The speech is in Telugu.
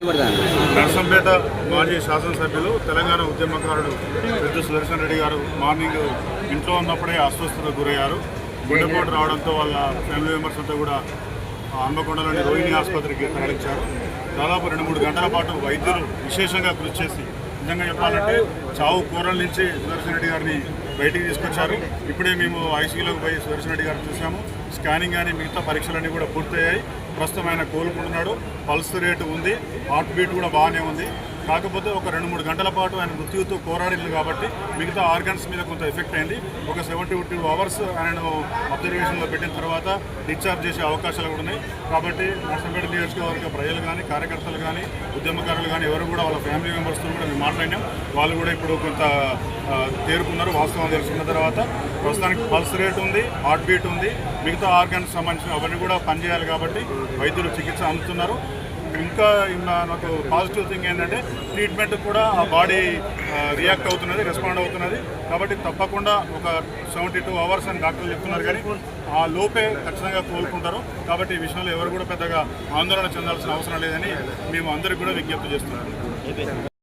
నర్సంపేట మాజీ శాసనసభ్యులు తెలంగాణ ఉద్యమకారుడు పెద్ద సుదర్శన్ రెడ్డి గారు మార్నింగ్ ఇంట్లో ఉన్నప్పుడే అస్వస్థతకు గురయ్యారు. గుండెపోటు రావడంతో వాళ్ళ ఫ్యామిలీ మెంబర్స్ అంతా కూడా హన్మకొండలోని రోహిణి ఆసుపత్రికి తరలించారు. దాదాపు 2-3 గంటల పాటు వైద్యులు విశేషంగా కృషి చేసి నిజంగా చెప్పాలంటే చావు కూరల నుంచి సుదర్శన్ రెడ్డి గారిని బయటికి తీసుకొచ్చారు. ఇప్పుడే మేము ఐసీయూలోకి పోయి సుదర్శన్ రెడ్డి గారిని చూసాము. స్కానింగ్ కానీ మిగతా పరీక్షలన్నీ కూడా పూర్తయ్యాయి. ప్రస్తుతం ఆయన కోలుకుంటున్నాడు. పల్స్ రేటు ఉంది, హార్ట్ బీట్ కూడా బాగానే ఉంది. కాకపోతే ఒక 2-3 గంటల పాటు ఆయన మృత్యువుతో పోరాడింది కాబట్టి మిగతా ఆర్గన్స్ మీద కొంత ఎఫెక్ట్ అయింది. ఒక 72 అవర్స్ ఆయనను అబ్జర్వేషన్లో పెట్టిన తర్వాత డిశ్చార్జ్ చేసే అవకాశాలు కూడా ఉన్నాయి. కాబట్టి నర్సంపేట నియోజకవర్గ ప్రజలు కానీ, కార్యకర్తలు కానీ, ఉద్యమకారులు కానీ ఎవరు కూడా వాళ్ళ ఫ్యామిలీ మెంబర్స్తో కూడా మేము మాట్లాడినాం. వాళ్ళు కూడా ఇప్పుడు కొంత తేరుకున్నారు. వాస్తవం తెలుసుకున్న తర్వాత ప్రస్తుతానికి పల్స్ రేట్ ఉంది, హార్ట్ బీట్ ఉంది, మిగతా ఆర్గన్స్ సంబంధించిన అవన్నీ కూడా పనిచేయాలి కాబట్టి వైద్యులు చికిత్స అందుతున్నారు. ఇంకా నాకు పాజిటివ్ థింగ్ ఏంటంటే ట్రీట్మెంట్ కూడా ఆ బాడీ రియాక్ట్ అవుతున్నది, రెస్పాండ్ అవుతున్నది. కాబట్టి తప్పకుండా ఒక 72 అవర్స్ అని డాక్టర్లు చెప్తున్నారు, కానీ ఆ లోపే ఖచ్చితంగా కోలుకుంటారు. కాబట్టి ఈ విషయంలో ఎవరు కూడా పెద్దగా ఆందోళన చెందాల్సిన అవసరం లేదని మేము అందరికీ కూడా విజ్ఞప్తి చేస్తున్నాం.